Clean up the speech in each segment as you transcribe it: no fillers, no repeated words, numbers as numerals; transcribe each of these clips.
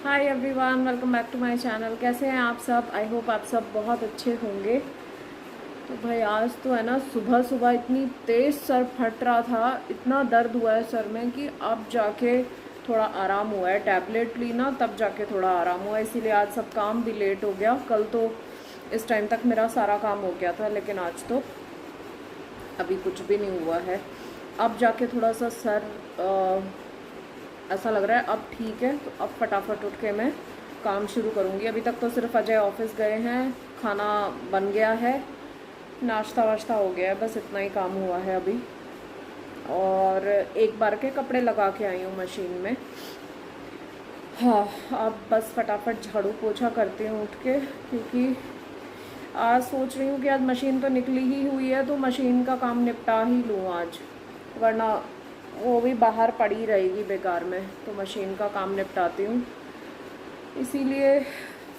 Hi everyone, welcome back to my channel. कैसे हैं आप सब? आई होप आप सब बहुत अच्छे होंगे। तो भाई आज तो है ना, सुबह सुबह इतनी तेज़ सर फट रहा था, इतना दर्द हुआ है सर में कि अब जाके थोड़ा आराम हुआ है। टैबलेट ली ना तब जाके थोड़ा आराम हुआ, इसीलिए आज सब काम भी लेट हो गया। कल तो इस टाइम तक मेरा सारा काम हो गया था, लेकिन आज तो अभी कुछ भी नहीं हुआ है। अब जाके थोड़ा सा सर ऐसा लग रहा है अब ठीक है, तो अब फटाफट उठ के मैं काम शुरू करूँगी। अभी तक तो सिर्फ अजय ऑफिस गए हैं, खाना बन गया है, नाश्ता वाश्ता हो गया है, बस इतना ही काम हुआ है अभी। और एक बार के कपड़े लगा के आई हूँ मशीन में। हाँ, अब बस फटाफट झाड़ू पोछा करती हूँ उठ के, क्योंकि आज सोच रही हूँ कि आज मशीन तो निकली ही हुई है तो मशीन का काम निपटा ही लूँ आज, वरना वो भी बाहर पड़ी रहेगी बेकार में। तो मशीन का काम निपटाती हूँ, इसीलिए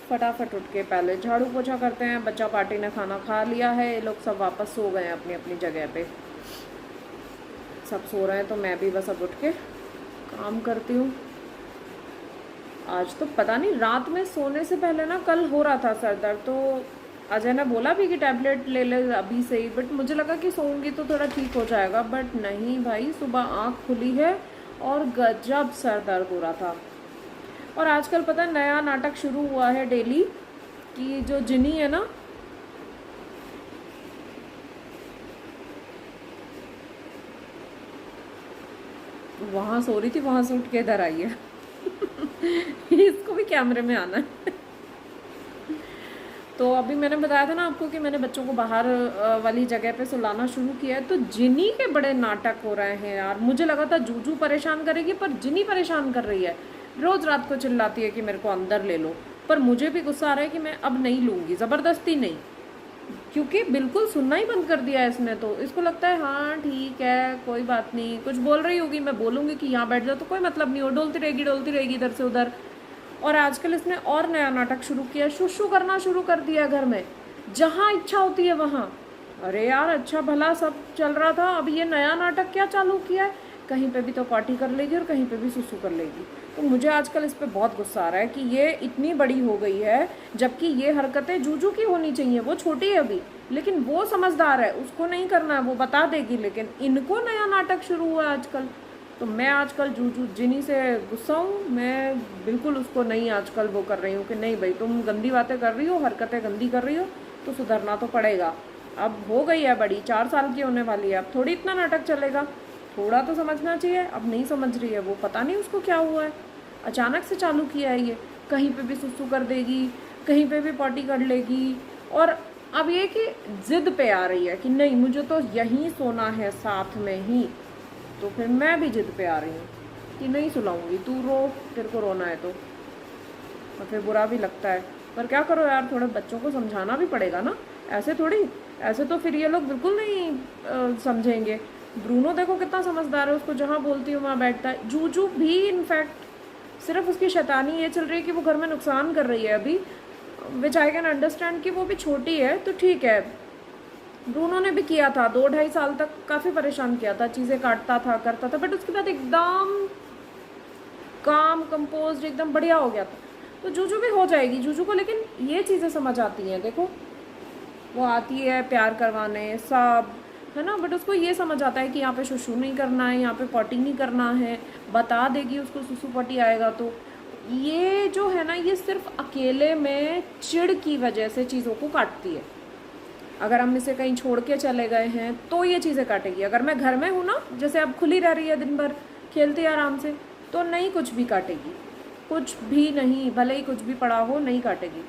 फटाफट उठ के पहले झाड़ू पोछा करते हैं। बच्चा पार्टी ने खाना खा लिया है, ये लोग सब वापस सो गए हैं अपनी अपनी जगह पे, सब सो रहे हैं, तो मैं भी बस अब उठ के काम करती हूँ। आज तो पता नहीं, रात में सोने से पहले ना कल हो रहा था सर दर्द, तो अजय ने बोला भी कि टैबलेट ले ले अभी से ही, बट मुझे लगा कि सोऊंगी तो थोड़ा ठीक हो जाएगा, बट नहीं भाई, सुबह आँख खुली है और गजब सर दर्द हो रहा था। और आजकल पता है नया नाटक शुरू हुआ है डेली, कि जो जिनी है ना, वहाँ सो रही थी, वहाँ से उठ के इधर आई है। इसको भी कैमरे में आना है। तो अभी मैंने बताया था ना आपको कि मैंने बच्चों को बाहर वाली जगह पे सुलाना शुरू किया है, तो जिनी के बड़े नाटक हो रहे हैं यार। मुझे लगा था जूजू परेशान करेगी, पर जिनी परेशान कर रही है। रोज रात को चिल्लाती है कि मेरे को अंदर ले लो, पर मुझे भी गुस्सा आ रहा है कि मैं अब नहीं लूँगी, ज़बरदस्ती नहीं, क्योंकि बिल्कुल सुनना ही बंद कर दिया है इसने। तो इसको लगता है हाँ ठीक है कोई बात नहीं, कुछ बोल रही होगी, मैं बोलूँगी कि यहाँ बैठ जाओ तो कोई मतलब नहीं हो, डोलती रहेगी इधर से उधर। और आजकल इसने और नया नाटक शुरू किया, शुशु करना शुरू कर दिया घर में, जहाँ इच्छा होती है वहाँ। अरे यार, अच्छा भला सब चल रहा था, अब ये नया नाटक क्या चालू किया है? कहीं पे भी तो पार्टी कर लेगी और कहीं पे भी सुसु कर लेगी। तो मुझे आजकल इस पे बहुत गुस्सा आ रहा है कि ये इतनी बड़ी हो गई है, जबकि ये हरकतें जूजू की होनी चाहिए। वो छोटी है अभी, लेकिन वो समझदार है, उसको नहीं करना है, वो बता देगी, लेकिन इनको नया नाटक शुरू हुआ है आजकल। तो मैं आजकल जूजू जिनी से गुस्सा हूँ, मैं बिल्कुल उसको नहीं आजकल वो कर रही हूँ कि नहीं भाई तुम गंदी बातें कर रही हो, हरकतें गंदी कर रही हो, तो सुधरना तो पड़ेगा। अब हो गई है बड़ी, 4 साल की होने वाली है, अब थोड़ी इतना नाटक चलेगा, थोड़ा तो समझना चाहिए। अब नहीं समझ रही है वो, पता नहीं उसको क्या हुआ है, अचानक से चालू किया है ये। कहीं पे भी सुसु कर देगी, कहीं पे भी पॉटी कर लेगी। और अब ये कि जिद पे आ रही है कि नहीं मुझे तो यहीं सोना है साथ में ही, तो फिर मैं भी जिद पे आ रही हूँ कि नहीं सुलाऊंगी, तू रो, तेरे को रोना है तो। और फिर बुरा भी लगता है, पर क्या करो यार, थोड़े बच्चों को समझाना भी पड़ेगा ना, ऐसे थोड़ी। ऐसे तो फिर ये लोग बिल्कुल नहीं समझेंगे। ब्रूनो देखो कितना समझदार है, उसको जहाँ बोलती हूँ वहाँ बैठता है। जूजू भी इनफैक्ट सिर्फ उसकी शैतानी ये चल रही है कि वो घर में नुकसान कर रही है अभी, विच आई कैन अंडरस्टैंड कि वो भी छोटी है तो ठीक है। ब्रूनो ने भी किया था, 2-2.5 साल तक काफ़ी परेशान किया था, चीज़ें काटता था करता था, बट उसके बाद एकदम काम कंपोज एकदम बढ़िया हो गया था। तो जूजू भी हो जाएगी, जूजू को लेकिन ये चीज़ें समझ आती हैं। देखो वो आती है प्यार करवाने सब, है ना, बट उसको ये समझ आता है कि यहाँ पे शुशु नहीं करना है, यहाँ पे पॉटी नहीं करना है, बता देगी उसको सुसु पॉटी आएगा तो। ये जो है ना, ये सिर्फ अकेले में चिढ़ की वजह से चीज़ों को काटती है। अगर हम इसे कहीं छोड़ के चले गए हैं तो ये चीज़ें काटेगी। अगर मैं घर में हूँ ना, जैसे अब खुली रह रही है दिन भर, खेलती है आराम से, तो नहीं कुछ भी काटेगी, कुछ भी नहीं, भले ही कुछ भी पड़ा हो नहीं काटेगी।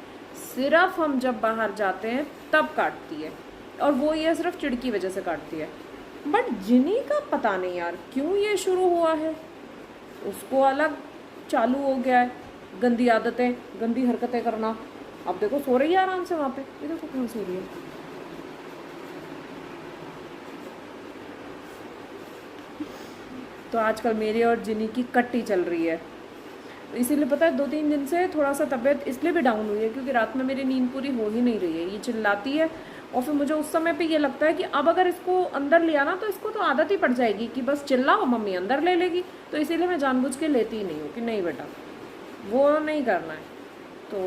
सिर्फ हम जब बाहर जाते हैं तब काटती है, और वो ये सिर्फ चिढ़ की वजह से काटती है। बट जिनी का पता नहीं यार क्यों ये शुरू हुआ है, उसको अलग चालू हो गया है, गंदी आदतें, गंदी हरकतें करना। अब देखो सो रही है आराम से वहाँ पे, ये देखो कहाँ सो रही है। तो आजकल मेरी और जिनी की कट्टी चल रही है। तो इसीलिए पता है 2-3 दिन से थोड़ा सा तबीयत इसलिए भी डाउन हुई है, क्योंकि रात में मेरी नींद पूरी हो ही नहीं रही है, ये चिल्लाती है। और फिर मुझे उस समय पे ये लगता है कि अब अगर इसको अंदर लिया ना तो इसको तो आदत ही पड़ जाएगी कि बस चिल्लाओ मम्मी अंदर ले लेगी। तो इसीलिए मैं जानबूझ के लेती ही नहीं हूँ कि नहीं बेटा वो नहीं करना है। तो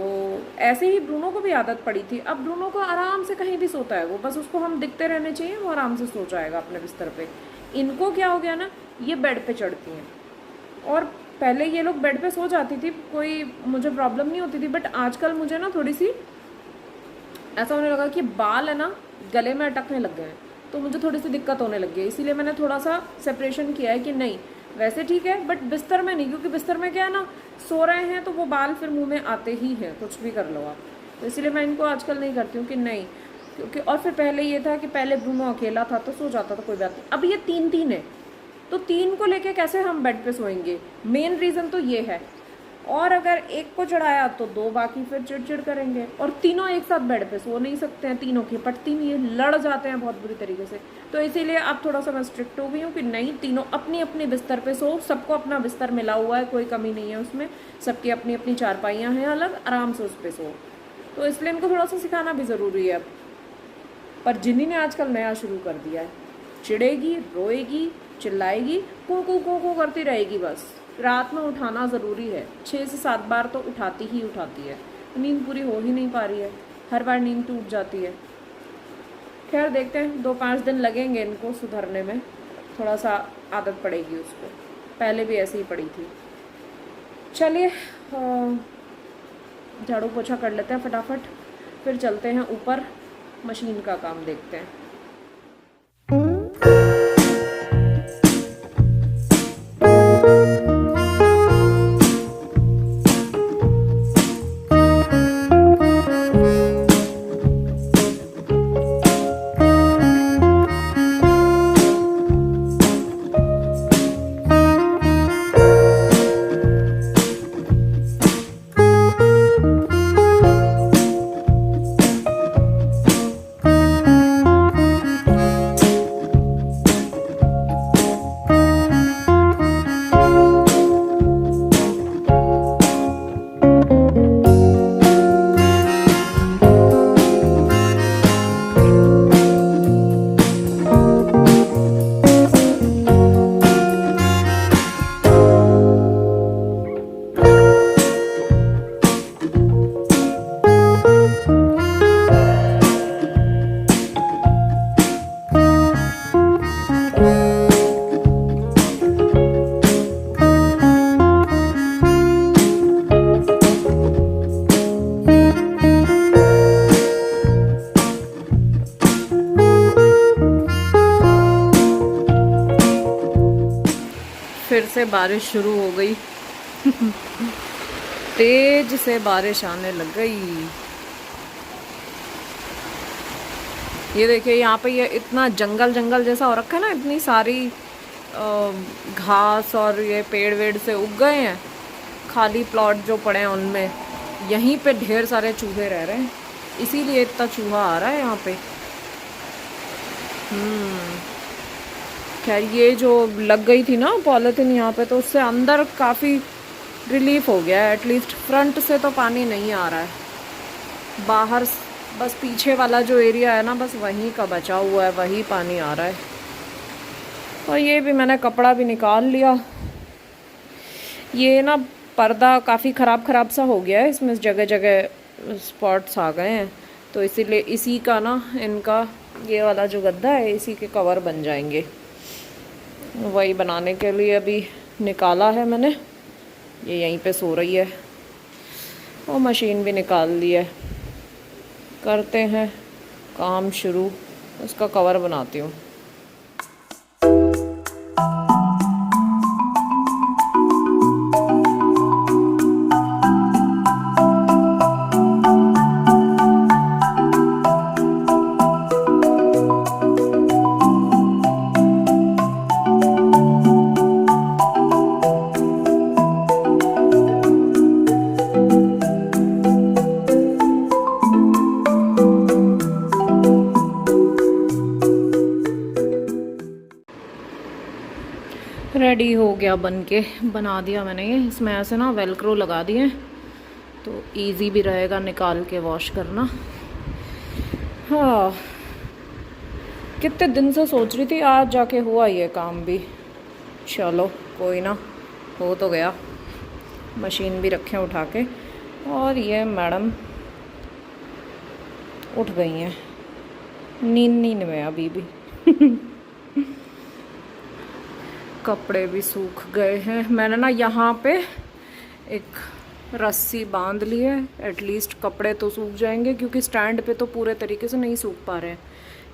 ऐसे ही ब्रूनो को भी आदत पड़ी थी। अब ब्रूनो को आराम से कहीं भी सोता है वो, बस उसको हम दिखते रहने चाहिए, वो आराम से सो जाएगा अपने बिस्तर पे। इनको क्या हो गया ना, ये बेड पे चढ़ती हैं। और पहले ये लोग बेड पे सो जाती थी, कोई मुझे प्रॉब्लम नहीं होती थी, बट आजकल मुझे ना थोड़ी सी ऐसा होने लगा कि बाल है ना गले में अटकने लग गए हैं, तो मुझे थोड़ी सी दिक्कत होने लगी है। इसीलिए मैंने थोड़ा सा सेपरेशन किया है कि नहीं, वैसे ठीक है बट बिस्तर में नहीं, क्योंकि बिस्तर में क्या है ना, सो रहे हैं तो वो बाल फिर मुंह में आते ही हैं, कुछ भी कर लो आप। तो इसलिए मैं इनको आजकल नहीं करती हूँ कि नहीं, क्योंकि और फिर पहले ये था कि पहले ब्रूनो अकेला था तो सो जाता था, कोई बात नहीं। अब ये 3-3 है, तो 3 को लेके कैसे हम बेड पे सोएंगे, मेन रीज़न तो ये है। और अगर एक को चढ़ाया तो 2 बाकी फिर चिड़चिड़ करेंगे, और तीनों एक साथ बेड पे सो नहीं सकते हैं, तीनों की पटती नहीं है, लड़ जाते हैं बहुत बुरी तरीके से। तो इसीलिए अब थोड़ा सा मैं स्ट्रिक्ट हो गई हूँ कि नहीं, तीनों अपनी अपनी बिस्तर पे सो, सबको अपना बिस्तर मिला हुआ है, कोई कमी नहीं है उसमें, सबकी अपनी अपनी चारपाइयाँ हैं अलग, आराम से उस पर सो। तो इसलिए इनको थोड़ा सा सिखाना भी ज़रूरी है अब। पर जिन्नी ने आजकल नया शुरू कर दिया है, चिढ़ेगी, रोएगी, चिल्लाएगी, को करती रहेगी बस। रात में उठाना ज़रूरी है, 6 से 7 बार तो उठाती ही उठाती है। नींद पूरी हो ही नहीं पा रही है, हर बार नींद टूट जाती है। खैर देखते हैं, 2-5 दिन लगेंगे इनको सुधरने में, थोड़ा सा आदत पड़ेगी उसको, पहले भी ऐसे ही पड़ी थी। चलिए झाड़ू पोछा कर लेते हैं फटाफट, फिर चलते हैं ऊपर, मशीन का काम देखते हैं। फिर से बारिश शुरू हो गई तेज से बारिश आने लग गई। ये देखिए यहाँ पे ये इतना जंगल जंगल जैसा हो रखा है ना, इतनी सारी घास और ये पेड़ वेड़ से उग गए हैं, खाली प्लॉट जो पड़े हैं उनमें यहीं पे ढेर सारे चूहे रह रहे हैं, इसीलिए इतना चूहा आ रहा है यहाँ पे। खैर ये जो लग गई थी ना पॉलीथीन यहाँ पे, तो उससे अंदर काफ़ी रिलीफ हो गया है, एटलीस्ट फ्रंट से तो पानी नहीं आ रहा है, बाहर बस पीछे वाला जो एरिया है ना, बस वहीं का बचा हुआ है, वही पानी आ रहा है। और ये भी मैंने कपड़ा भी निकाल लिया, ये ना पर्दा काफ़ी ख़राब सा हो गया है, इसमें जगह जगह स्पॉट्स आ गए हैं, तो इसीलिए इसी का ना, इनका ये वाला जो गद्दा है इसी के कवर बन जाएंगे, वही बनाने के लिए अभी निकाला है मैंने। ये यहीं पे सो रही है, और मशीन भी निकाल ली है। करते हैं काम शुरू, उसका कवर बनाती हूँ। रेडी हो गया, बना दिया मैंने ये। इसमें ऐसे ना वेलक्रो लगा दिए, तो इजी भी रहेगा निकाल के वॉश करना। हाँ, कितने दिन से सोच रही थी, आज जाके हुआ ये काम भी। चलो कोई ना, हो तो गया। मशीन भी रखें उठा के। और ये मैडम उठ गई हैं, नींद में अभी भी। कपड़े भी सूख गए हैं। मैंने ना यहाँ पे एक रस्सी बांध ली है, एटलीस्ट कपड़े तो सूख जाएंगे, क्योंकि स्टैंड पे तो पूरे तरीके से नहीं सूख पा रहे हैं।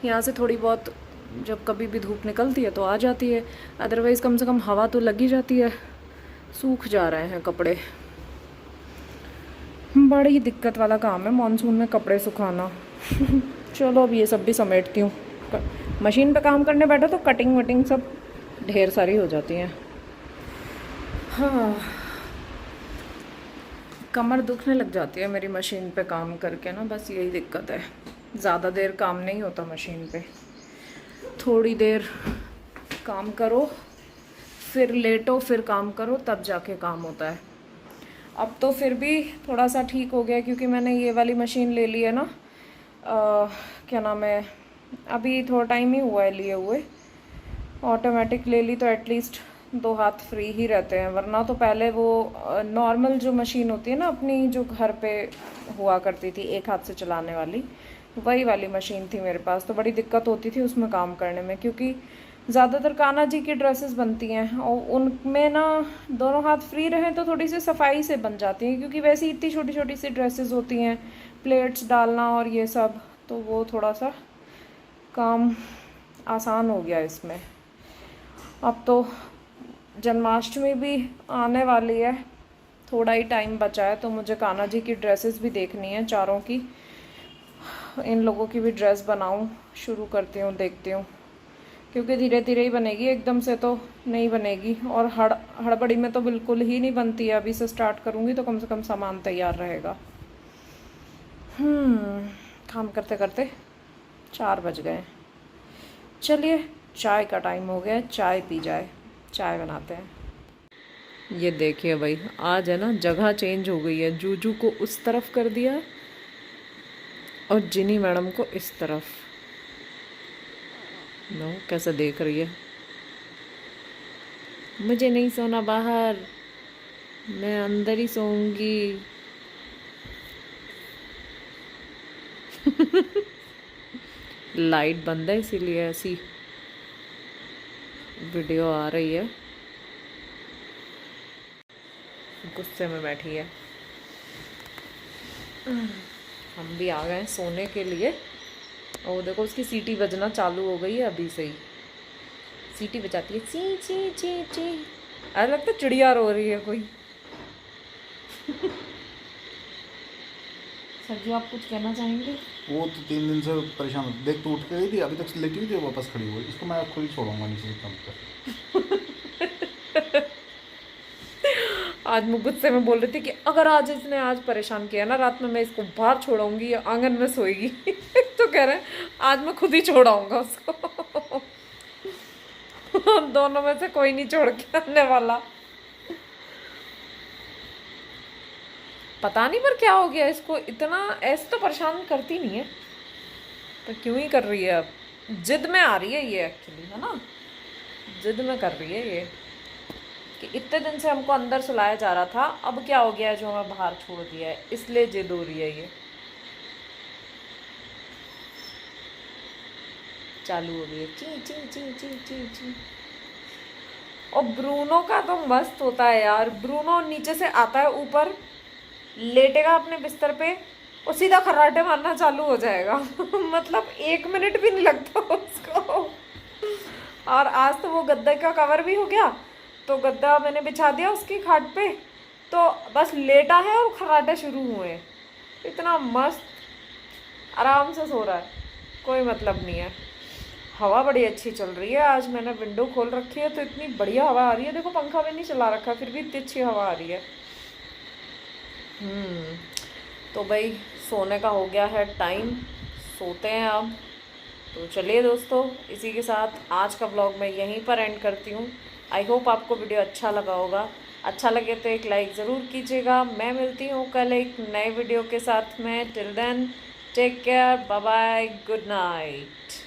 यहाँ से थोड़ी बहुत जब कभी भी धूप निकलती है तो आ जाती है, अदरवाइज़ कम से कम हवा तो लगी जाती है। सूख जा रहे हैं कपड़े। बड़ी दिक्कत वाला काम है मॉनसून में कपड़े सुखाना। चलो अब ये सब भी समेटती हूँ। मशीन पे काम करने बैठो तो कटिंग वटिंग सब ढेर सारी हो जाती हैं। हाँ, कमर दुखने लग जाती है मेरी मशीन पे काम करके ना, बस यही दिक्कत है। ज़्यादा देर काम नहीं होता मशीन पे, थोड़ी देर काम करो फिर लेटो फिर काम करो, तब जाके काम होता है। अब तो फिर भी थोड़ा सा ठीक हो गया, क्योंकि मैंने ये वाली मशीन ले ली है ना, क्या नाम है, अभी थोड़ा टाइम ही हुआ है लिए हुए। ऑटोमेटिक ले ली तो एटलीस्ट 2 हाथ फ्री ही रहते हैं, वरना तो पहले वो नॉर्मल जो मशीन होती है ना अपनी, जो घर पे हुआ करती थी एक हाथ से चलाने वाली, वही वाली मशीन थी मेरे पास। तो बड़ी दिक्कत होती थी उसमें काम करने में, क्योंकि ज़्यादातर कान्हा जी की ड्रेसेस बनती हैं और उनमें ना दोनों हाथ फ्री रहें तो थोड़ी सी सफाई से बन जाती हैं, क्योंकि वैसे इतनी छोटी छोटी सी ड्रेसेस होती हैं, प्लेट्स डालना और ये सब, तो वो थोड़ा सा काम आसान हो गया इसमें। अब तो जन्माष्टमी भी आने वाली है, थोड़ा ही टाइम बचा है, तो मुझे कान्हा जी की ड्रेसेस भी देखनी है चारों की। इन लोगों की भी ड्रेस बनाऊं, शुरू करती हूँ, देखती हूँ, क्योंकि धीरे धीरे ही बनेगी, एकदम से तो नहीं बनेगी। और हड़बड़ी में तो बिल्कुल ही नहीं बनती है। अभी से स्टार्ट करूँगी तो कम से कम सामान तैयार रहेगा। काम करते करते 4 बज गए। चलिए चाय का टाइम हो गया, चाय पी जाए, चाय बनाते हैं। ये देखिए भाई, आज है ना जगह चेंज हो गई है। जूजू को उस तरफ कर दिया और जिनी मैडम को इस तरफ। नो, कैसे देख रही है, मुझे नहीं सोना बाहर, मैं अंदर ही सोऊंगी। लाइट बंद है इसीलिए ऐसी वीडियो आ रही है। गुस्से में बैठी है। हम भी आ गए सोने के लिए। और देखो उसकी सीटी बजना चालू हो गई है, अभी से ही सीटी बजाती है, ची ची ची ची। ऐसा लगता है चिड़िया रो रही है कोई। सर जी, आप कुछ कहना चाहेंगे? वो तो 3 दिन से परेशान होती, देख तो उठ के गई थी, अभी तक लेटी हुई थी, वापस खड़ी हुई। इसको मैं खुद ही छोड़ूंगा नीचे कम कर। आज मैं गुस्से में बोल रही थी कि अगर आज इसने आज परेशान किया ना रात में, मैं इसको बाहर छोड़ाऊंगी या आंगन में सोएगी। तो कह रहे हैं आज मैं खुद ही छोड़ाऊंगा उसको। दोनों में से कोई नहीं छोड़ के आने वाला। पता नहीं पर क्या हो गया इसको, इतना ऐसे तो परेशान करती नहीं है, तो क्यों ही कर रही है। अब जिद में आ रही है ये, एक्चुअली है ना, जिद में कर रही है ये कि इतने दिन से हमको अंदर सुलाया जा रहा था, अब क्या हो गया है जो हमें बाहर छोड़ दिया है, इसलिए जिद हो रही है ये। चालू हो गई है ची ची ची ची ची ची। और ब्रूनो का तो मस्त होता है यार। ब्रूनो नीचे से आता है ऊपर, लेटेगा अपने बिस्तर पे और सीधा खर्राटे मारना चालू हो जाएगा। मतलब 1 मिनट भी नहीं लगता उसको। और आज तो वो गद्दे का कवर भी हो गया, तो गद्दा मैंने बिछा दिया उसकी खाट पे, तो बस लेटा है और खर्राटे शुरू हुए। इतना मस्त आराम से सो रहा है, कोई मतलब नहीं है। हवा बड़ी अच्छी चल रही है आज, मैंने विंडो खोल रखी है तो इतनी बढ़िया हवा आ रही है। देखो पंखा भी नहीं चला रखा, फिर भी इतनी अच्छी हवा आ रही है। तो भाई सोने का हो गया है टाइम, सोते हैं अब। तो चलिए दोस्तों, इसी के साथ आज का ब्लॉग मैं यहीं पर एंड करती हूँ। आई होप आपको वीडियो अच्छा लगा होगा। अच्छा लगे तो एक लाइक ज़रूर कीजिएगा। मैं मिलती हूँ कल एक नए वीडियो के साथ में। Till then take care, bye bye, good night.